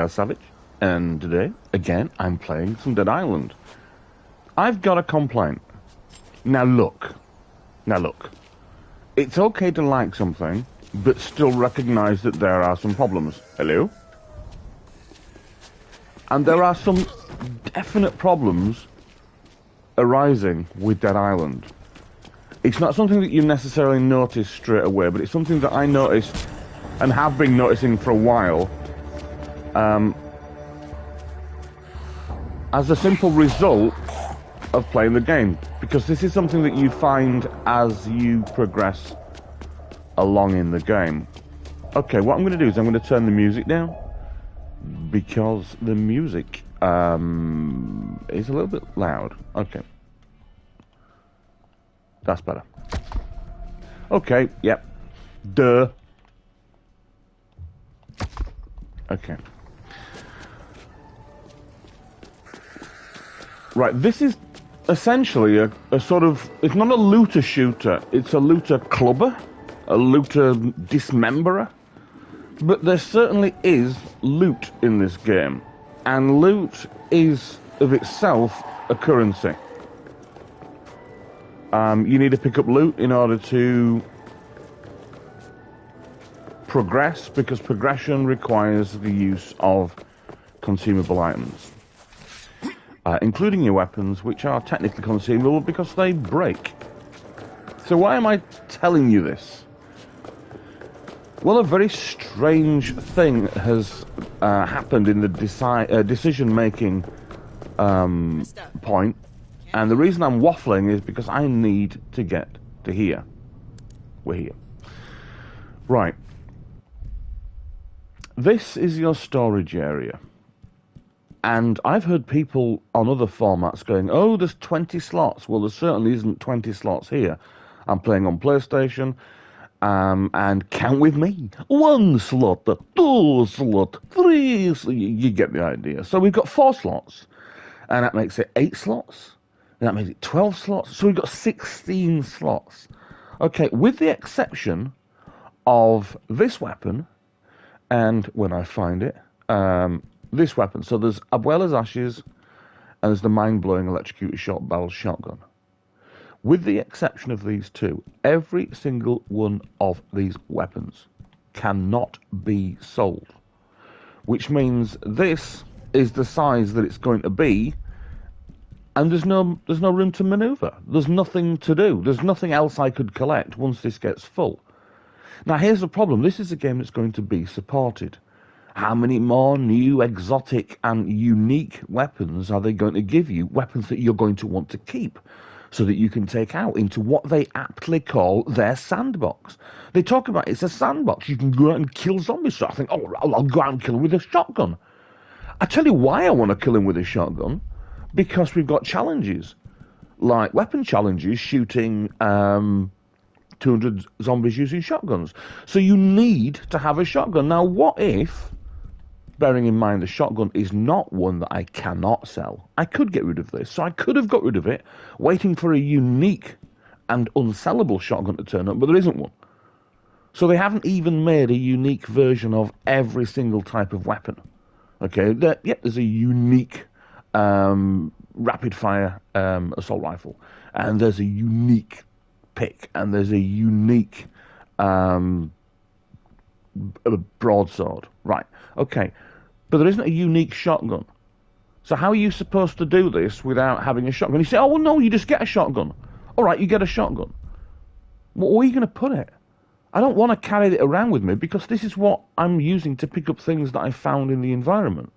Savage, and today, again, I'm playing some Dead Island. I've got a complaint. Now look. It's okay to like something, but still recognise that there are some problems. Hello? And there are some definite problems arising with Dead Island. It's not something that you necessarily notice straight away, but it's something that I noticed and have been noticing for a while, as a simple result of playing the game, because this is something that you find as you progress along in the game. Okay, what I'm going to do is I'm going to turn the music down, because the music is a little bit loud. Okay. That's better. Okay, yep. Duh. Okay. Right, this is essentially a sort of... It's not a looter shooter, it's a looter clubber, a looter dismemberer. But there certainly is loot in this game. And loot is, of itself, a currency. You need to pick up loot in order to progress, because progression requires the use of consumable items. Including your weapons, which are technically consumable because they break. So why am I telling you this? Well, a very strange thing has happened in the decision-making point, and the reason I'm waffling is because I need to get to here. We're here. Right. This is your storage area. And I've heard people on other formats going, oh, there's 20 slots. Well, there certainly isn't 20 slots here. I'm playing on PlayStation, and count with me. 1 slot, 2 slot, 3 slots. You get the idea. So we've got 4 slots, and that makes it 8 slots. And that makes it 12 slots. So we've got 16 slots. Okay, with the exception of this weapon, and when I find it, this weapon. So there's Abuela's Ashes, and there's the mind-blowing electrocuted short barrel shotgun. With the exception of these two, every single one of these weapons cannot be sold. Which means this is the size that it's going to be, and there's no room to maneuver. There's nothing to do. There's nothing else I could collect once this gets full. Now here's the problem. This is a game that's going to be supported. How many more new, exotic, and unique weapons are they going to give you? Weapons that you're going to want to keep, so that you can take out into what they aptly call their sandbox. They talk about it's a sandbox. You can go out and kill zombies. So I think, oh, I'll go out and kill them with a shotgun. I tell you why I want to kill him with a shotgun. Because we've got challenges. Like weapon challenges, shooting 200 zombies using shotguns. So you need to have a shotgun. Now, what if... Bearing in mind the shotgun is not one that I cannot sell. I could get rid of this. So I could have got rid of it, waiting for a unique and unsellable shotgun to turn up, but there isn't one. So they haven't even made a unique version of every single type of weapon. Okay, there's a unique rapid-fire assault rifle, and there's a unique pick, and there's a unique broadsword. Right, okay. But there isn't a unique shotgun. So how are you supposed to do this without having a shotgun? You say, oh, well, no, you just get a shotgun. All right, you get a shotgun. Where are you going to put it? I don't want to carry it around with me, because this is what I'm using to pick up things that I found in the environment.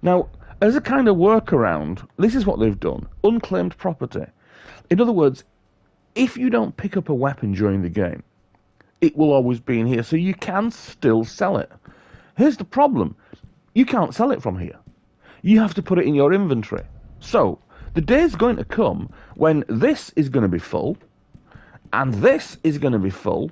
Now, as a kind of workaround, this is what they've done. Unclaimed property. In other words, if you don't pick up a weapon during the game, it will always be in here, so you can still sell it. Here's the problem. You can't sell it from here. You have to put it in your inventory. So, the day's going to come when this is going to be full, and this is going to be full,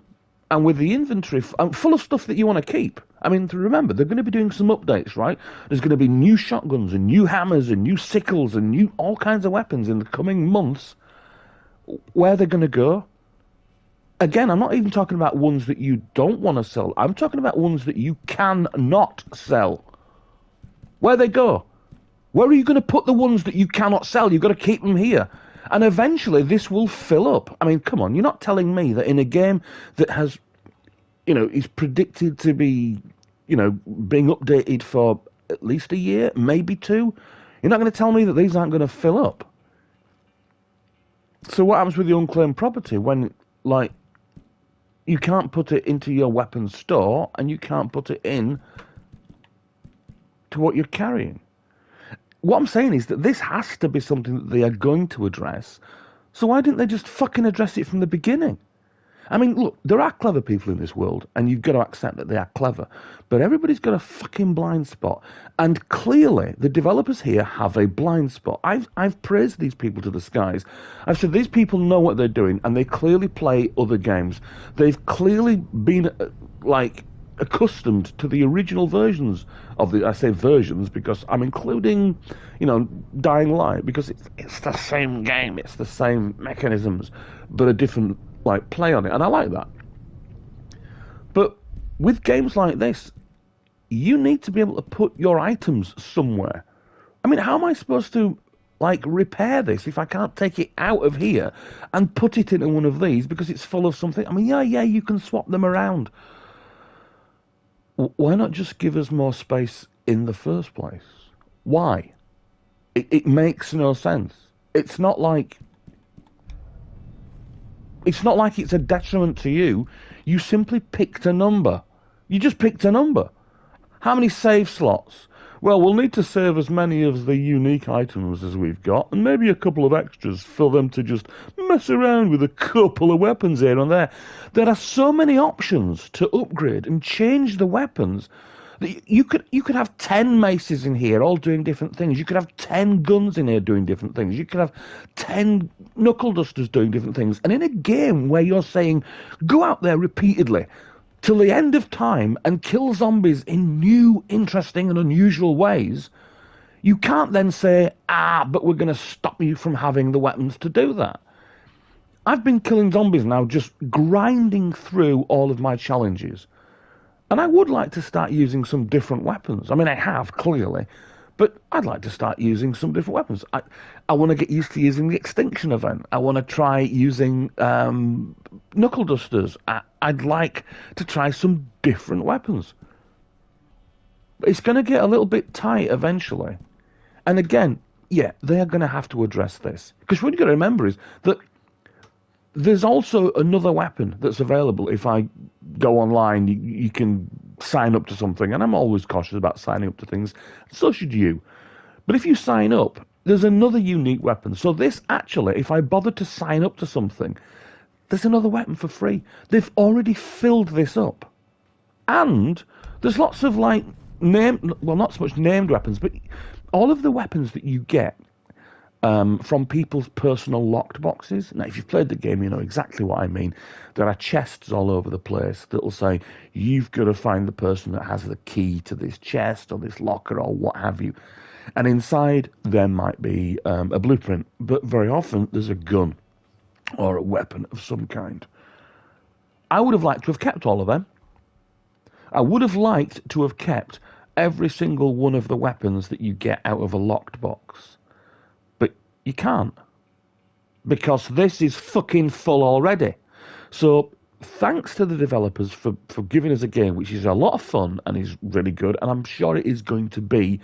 and with the inventory full of stuff that you want to keep. I mean, remember, they're going to be doing some updates, right? There's going to be new shotguns and new hammers and new sickles and new all kinds of weapons in the coming months. Where they're going to go? Again, I'm not even talking about ones that you don't want to sell. I'm talking about ones that you cannot sell. Where they go? Where are you going to put the ones that you cannot sell? You've got to keep them here. And eventually this will fill up. I mean, come on, you're not telling me that in a game that has, is predicted to be, being updated for at least a year, maybe 2, you're not going to tell me that these aren't going to fill up. So what happens with the unclaimed property when, you can't put it into your weapons store and you can't put it in to what you're carrying? What I'm saying is that this has to be something that they are going to address. So why didn't they just fucking address it from the beginning? I mean, look, there are clever people in this world, and you've got to accept that they are clever. But everybody's got a fucking blind spot. And clearly, the developers here have a blind spot. I've praised these people to the skies. I've said these people know what they're doing, and they clearly play other games. They've clearly been, accustomed to the original versions of I say versions because I'm including, Dying Light, because it's the same game, it's the same mechanisms, but a different, play on it, and I like that. But with games like this, you need to be able to put your items somewhere. I mean, how am I supposed to, repair this if I can't take it out of here and put it into one of these because it's full of something? I mean, yeah, you can swap them around. Why not just give us more space in the first place? Why? It makes no sense. It's not like it's a detriment to you. You simply picked a number. You just picked a number. How many save slots? Well, we'll need to save as many of the unique items as we've got, and maybe a couple of extras for them to just mess around with a couple of weapons here and there. There are so many options to upgrade and change the weapons. You could have 10 maces in here all doing different things. You could have 10 guns in here doing different things. You could have 10 knuckle dusters doing different things. And in a game where you're saying, go out there repeatedly till the end of time and kill zombies in new, interesting and unusual ways, you can't then say, but we're going to stop you from having the weapons to do that. I've been killing zombies now, just grinding through all of my challenges. And I would like to start using some different weapons. I mean, I have, clearly, but I'd like to start using some different weapons. I want to get used to using the Extinction event. I want to try using knuckle dusters. I'd like to try some different weapons. But it's going to get a little bit tight eventually. And again, yeah, they are going to have to address this. Because what you've got to remember is that there's also another weapon that's available. If I go online, you can sign up to something, and I'm always cautious about signing up to things. So should you. But if you sign up, there's another unique weapon. So this actually, if I bother to sign up to something, there's another weapon for free. They've already filled this up. And there's lots of not so much named weapons, but all of the weapons that you get from people's personal locked boxes. Now, if you've played the game, you know exactly what I mean. There are chests all over the place that will say, you've got to find the person that has the key to this chest or this locker or what have you. And inside, there might be a blueprint, but very often there's a gun or a weapon of some kind. I would have liked to have kept all of them. I would have liked to have kept every single one of the weapons that you get out of a locked box. You can't, because this is fucking full already. So thanks to the developers for giving us a game which is a lot of fun and is really good, and I'm sure it is going to be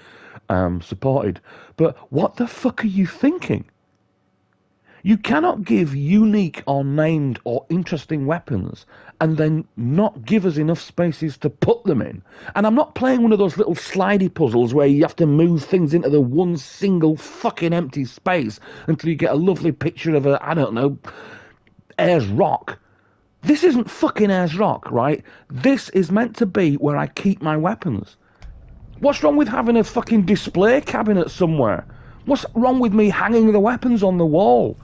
supported. But what the fuck are you thinking? You cannot give unique or named or interesting weapons and then not give us enough spaces to put them in. And I'm not playing one of those little slidey puzzles where you have to move things into the one single fucking empty space until you get a lovely picture of Ayers Rock. This isn't fucking Ayers Rock, right? This is meant to be where I keep my weapons. What's wrong with having a fucking display cabinet somewhere? What's wrong with me hanging the weapons on the wall?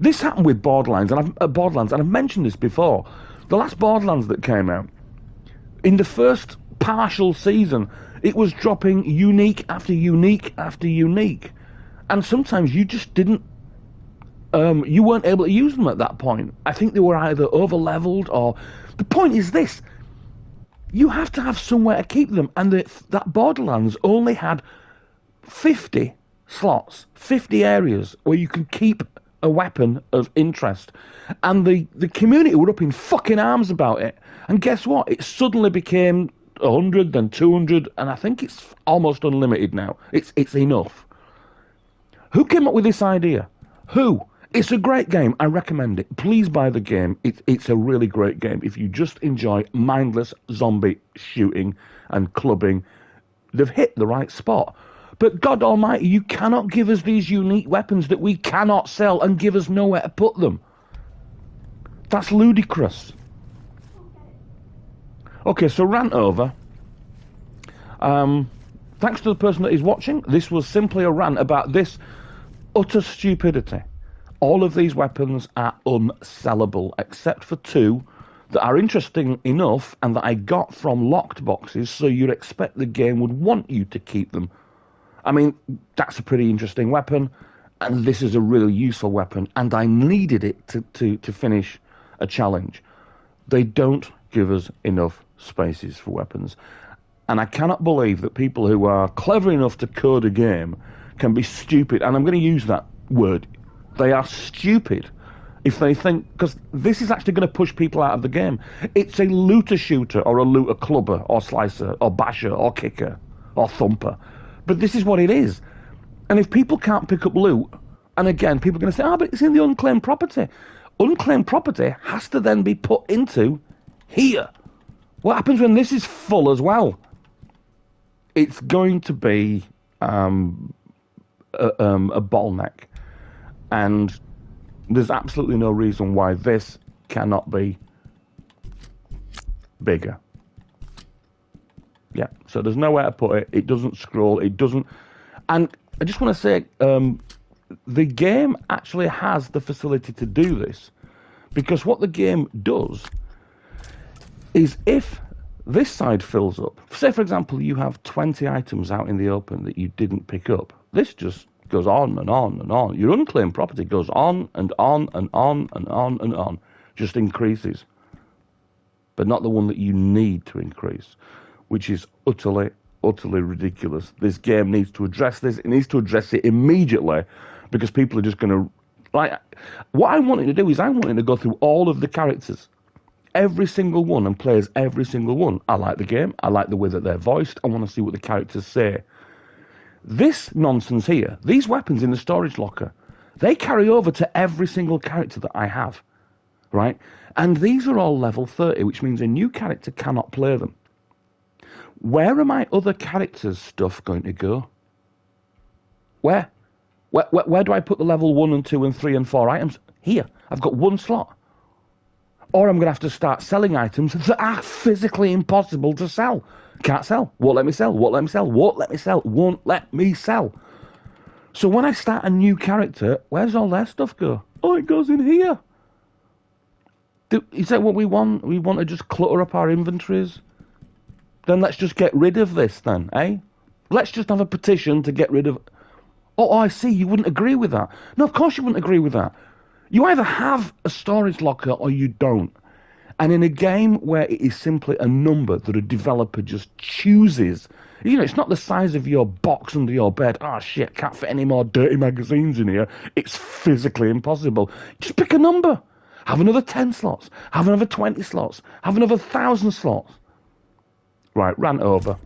This happened with Borderlands, and I've mentioned this before. The last Borderlands that came out, in the first partial season, it was dropping unique after unique after unique. And sometimes you just didn't You weren't able to use them at that point. I think they were either over-leveled or... The point is this. You have to have somewhere to keep them. And that Borderlands only had 50 slots, 50 areas where you can keep a weapon of interest. And the community were up in fucking arms about it. And guess what? It suddenly became 100, then 200, and I think it's almost unlimited now. It's enough. Who came up with this idea? Who? It's a great game. I recommend it. Please buy the game. It's a really great game. If you just enjoy mindless zombie shooting and clubbing, they've hit the right spot. But God almighty, you cannot give us these unique weapons that we cannot sell and give us nowhere to put them. That's ludicrous. Okay, so rant over. Thanks to the person that is watching. This was simply a rant about this utter stupidity. All of these weapons are unsellable, except for 2 that are interesting enough and that I got from locked boxes, so you'd expect the game would want you to keep them. I mean, that's a pretty interesting weapon, and this is a really useful weapon, and I needed it to finish a challenge. They don't give us enough spaces for weapons, and I cannot believe that people who are clever enough to code a game can be stupid, and I'm going to use that word. They are stupid if they think, because this is actually going to push people out of the game. It's a looter shooter or a looter clubber or slicer or basher or kicker or thumper. But this is what it is. And if people can't pick up loot, and again, people are going to say, but it's in the unclaimed property. Unclaimed property has to then be put into here. What happens when this is full as well? It's going to be a bottleneck. And there's absolutely no reason why this cannot be bigger. Yeah, so there's nowhere to put it. It doesn't scroll. It doesn't... And I just want to say, the game actually has the facility to do this. Because what the game does is if this side fills up... Say, for example, you have 20 items out in the open that you didn't pick up. This just goes on and on and on. Your unclaimed property goes on and on and on and on and on. Just increases. But not the one that you need to increase, which is utterly, utterly ridiculous. This game needs to address this. It needs to address it immediately, because people are just going to... Like, what I wanted to do is I wanted to go through all of the characters, every single one, and play as every single one. I like the game. I like the way that they're voiced. I want to see what the characters say. This nonsense here, these weapons in the storage locker, they carry over to every single character that I have, right? And these are all level 30, which means a new character cannot play them. Where are my other characters' stuff going to go? Where? Where do I put the level 1 and 2 and 3 and 4 items? Here. I've got 1 slot. Or I'm going to have to start selling items that are physically impossible to sell. Can't sell. Won't let me sell. Won't let me sell. Won't let me sell. Won't let me sell. So when I start a new character, where's all their stuff go? Oh, it goes in here. Is that what we want? We want to just clutter up our inventories? Then let's just get rid of this then, eh? Let's just have a petition to get rid of... Oh, I see. You wouldn't agree with that. No, of course you wouldn't agree with that. You either have a storage locker or you don't. And in a game where it is simply a number that a developer just chooses, you know, it's not the size of your box under your bed. Oh, shit, can't fit any more dirty magazines in here. It's physically impossible. Just pick a number. Have another 10 slots. Have another 20 slots. Have another 1,000 slots. Right, rant over.